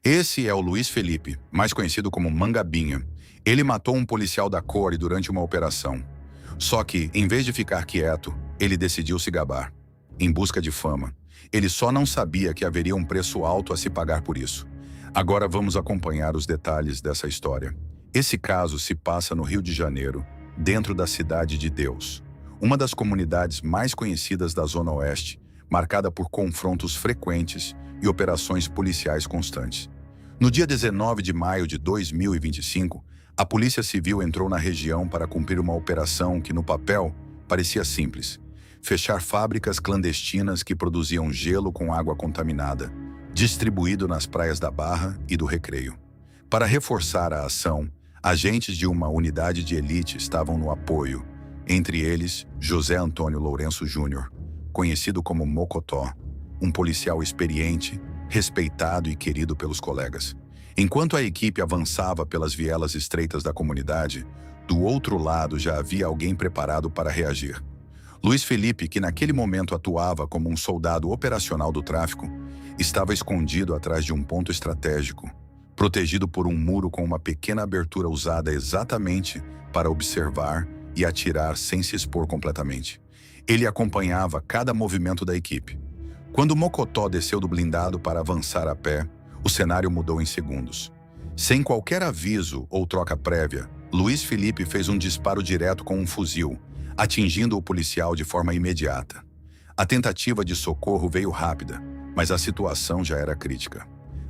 Esse é o Luiz Felipe, mais conhecido como Mangabinha. Ele matou um policial da Core durante uma operação. Só que, em vez de ficar quieto, ele decidiu se gabar, em busca de fama. Ele só não sabia que haveria um preço alto a se pagar por isso. Agora vamos acompanhar os detalhes dessa história. Esse caso se passa no Rio de Janeiro, dentro da Cidade de Deus, uma das comunidades mais conhecidas da Zona Oeste, marcada por confrontos frequentes e operações policiais constantes. No dia 19 de maio de 2025, a Polícia Civil entrou na região para cumprir uma operação que, no papel, parecia simples: fechar fábricas clandestinas que produziam gelo com água contaminada, distribuído nas praias da Barra e do Recreio. Para reforçar a ação, agentes de uma unidade de elite estavam no apoio, entre eles José Antônio Lourenço Júnior, conhecido como Mocotó, um policial experiente, respeitado e querido pelos colegas. Enquanto a equipe avançava pelas vielas estreitas da comunidade, do outro lado já havia alguém preparado para reagir. Luiz Felipe, que naquele momento atuava como um soldado operacional do tráfico, estava escondido atrás de um ponto estratégico, protegido por um muro com uma pequena abertura usada exatamente para observar e atirar sem se expor completamente. Ele acompanhava cada movimento da equipe. Quando Mocotó desceu do blindado para avançar a pé, o cenário mudou em segundos. Sem qualquer aviso ou troca prévia, Luiz Felipe fez um disparo direto com um fuzil, atingindo o policial de forma imediata. A tentativa de socorro veio rápida, mas a situação já era crítica.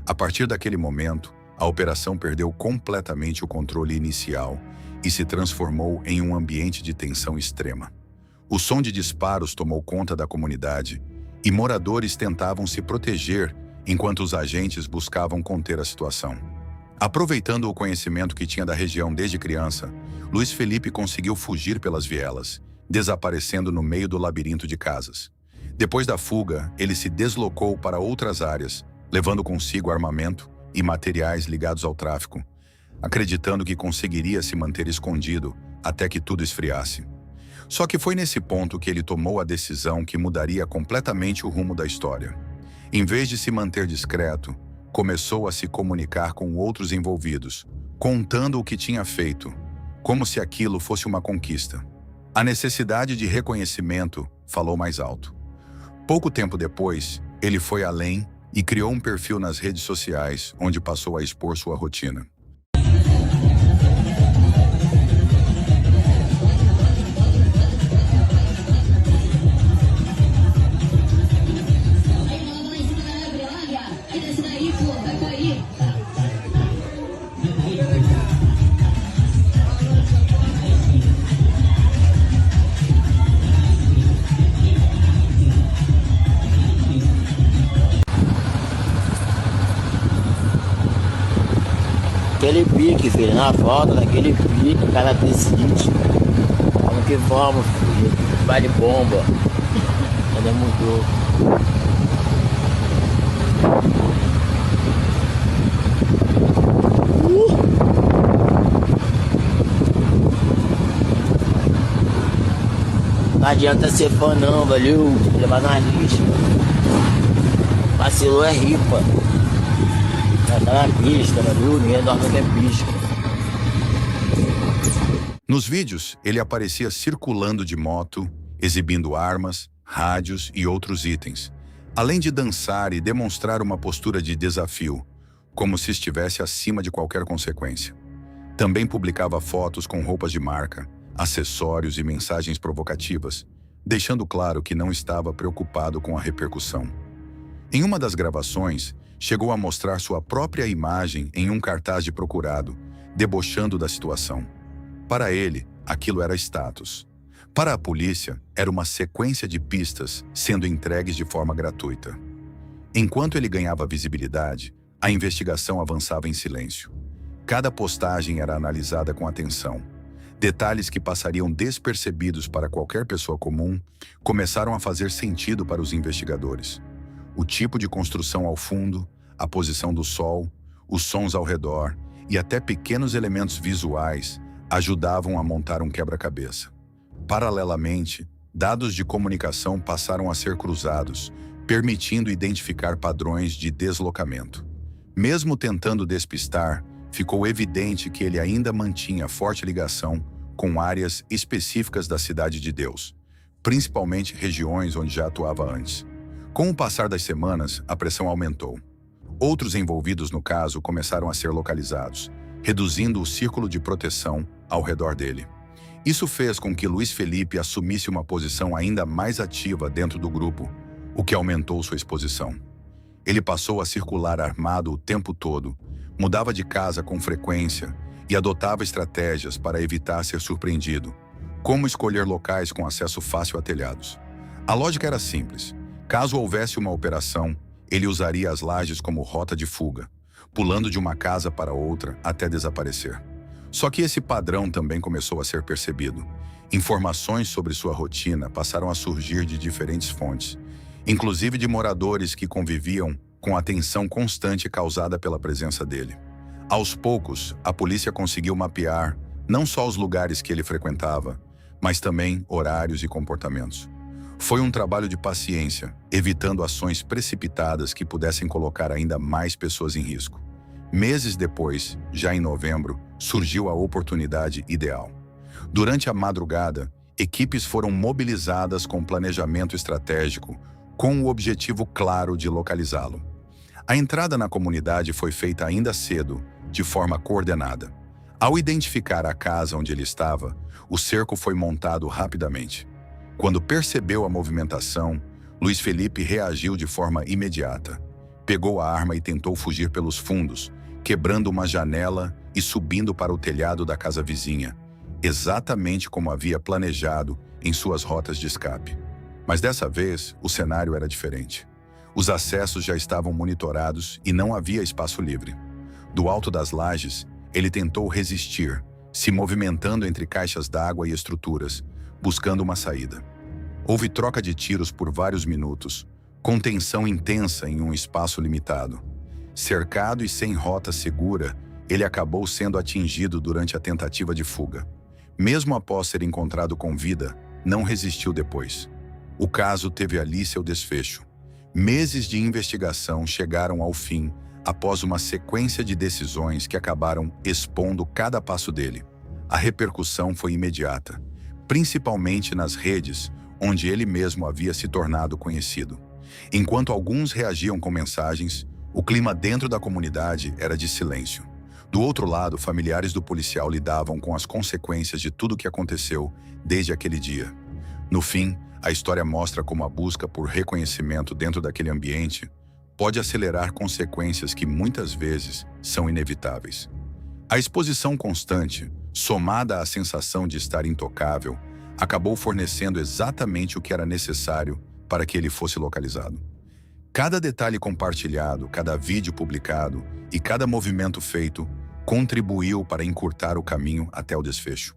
A partir daquele momento, a operação perdeu completamente o controle inicial e se transformou em um ambiente de tensão extrema. O som de disparos tomou conta da comunidade e moradores tentavam se proteger enquanto os agentes buscavam conter a situação. Aproveitando o conhecimento que tinha da região desde criança, Luiz Felipe conseguiu fugir pelas vielas, desaparecendo no meio do labirinto de casas. Depois da fuga, ele se deslocou para outras áreas, levando consigo armamento e materiais ligados ao tráfico, acreditando que conseguiria se manter escondido até que tudo esfriasse. Só que foi nesse ponto que ele tomou a decisão que mudaria completamente o rumo da história. Em vez de se manter discreto, começou a se comunicar com outros envolvidos, contando o que tinha feito, como se aquilo fosse uma conquista. A necessidade de reconhecimento falou mais alto. Pouco tempo depois, ele foi além e criou um perfil nas redes sociais, onde passou a expor sua rotina. Aquele pique, filho, na volta daquele pique, o cara decide. Vamos que vamos, filho. Vai de bomba. Ainda mudou. Não adianta ser fã não, valeu. Tem que levar na lista. Vacilou é ripa. Já tá na pista, valeu? Ninguém dorme que é pista. Nos vídeos, ele aparecia circulando de moto, exibindo armas, rádios e outros itens, além de dançar e demonstrar uma postura de desafio, como se estivesse acima de qualquer consequência. Também publicava fotos com roupas de marca, acessórios e mensagens provocativas, deixando claro que não estava preocupado com a repercussão. Em uma das gravações, chegou a mostrar sua própria imagem em um cartaz de procurado, debochando da situação. Para ele, aquilo era status. Para a polícia, era uma sequência de pistas sendo entregues de forma gratuita. Enquanto ele ganhava visibilidade, a investigação avançava em silêncio. Cada postagem era analisada com atenção. Detalhes que passariam despercebidos para qualquer pessoa comum começaram a fazer sentido para os investigadores. O tipo de construção ao fundo, a posição do sol, os sons ao redor e até pequenos elementos visuais ajudavam a montar um quebra-cabeça. Paralelamente, dados de comunicação passaram a ser cruzados, permitindo identificar padrões de deslocamento. Mesmo tentando despistar, ficou evidente que ele ainda mantinha forte ligação com áreas específicas da Cidade de Deus, principalmente regiões onde já atuava antes. Com o passar das semanas, a pressão aumentou. Outros envolvidos no caso começaram a ser localizados, reduzindo o círculo de proteção ao redor dele. Isso fez com que Luiz Felipe assumisse uma posição ainda mais ativa dentro do grupo, o que aumentou sua exposição. Ele passou a circular armado o tempo todo, mudava de casa com frequência e adotava estratégias para evitar ser surpreendido, como escolher locais com acesso fácil a telhados. A lógica era simples. Caso houvesse uma operação, ele usaria as lajes como rota de fuga, pulando de uma casa para outra até desaparecer. Só que esse padrão também começou a ser percebido. Informações sobre sua rotina passaram a surgir de diferentes fontes, inclusive de moradores que conviviam com a tensão constante causada pela presença dele. Aos poucos, a polícia conseguiu mapear não só os lugares que ele frequentava, mas também horários e comportamentos. Foi um trabalho de paciência, evitando ações precipitadas que pudessem colocar ainda mais pessoas em risco. Meses depois, já em novembro, surgiu a oportunidade ideal. Durante a madrugada, equipes foram mobilizadas com planejamento estratégico, com o objetivo claro de localizá-lo. A entrada na comunidade foi feita ainda cedo, de forma coordenada. Ao identificar a casa onde ele estava, o cerco foi montado rapidamente. Quando percebeu a movimentação, Luiz Felipe reagiu de forma imediata. Pegou a arma e tentou fugir pelos fundos, quebrando uma janela e subindo para o telhado da casa vizinha, exatamente como havia planejado em suas rotas de escape. Mas dessa vez, o cenário era diferente. Os acessos já estavam monitorados e não havia espaço livre. Do alto das lajes, ele tentou resistir, se movimentando entre caixas d'água e estruturas, buscando uma saída. Houve troca de tiros por vários minutos, com tensão intensa em um espaço limitado. Cercado e sem rota segura, ele acabou sendo atingido durante a tentativa de fuga. Mesmo após ser encontrado com vida, não resistiu depois. O caso teve ali seu desfecho. Meses de investigação chegaram ao fim após uma sequência de decisões que acabaram expondo cada passo dele. A repercussão foi imediata, principalmente nas redes onde ele mesmo havia se tornado conhecido. Enquanto alguns reagiam com mensagens, o clima dentro da comunidade era de silêncio. Do outro lado, familiares do policial lidavam com as consequências de tudo o que aconteceu desde aquele dia. No fim, a história mostra como a busca por reconhecimento dentro daquele ambiente pode acelerar consequências que muitas vezes são inevitáveis. A exposição constante, somada à sensação de estar intocável, acabou fornecendo exatamente o que era necessário para que ele fosse localizado. Cada detalhe compartilhado, cada vídeo publicado e cada movimento feito contribuiu para encurtar o caminho até o desfecho.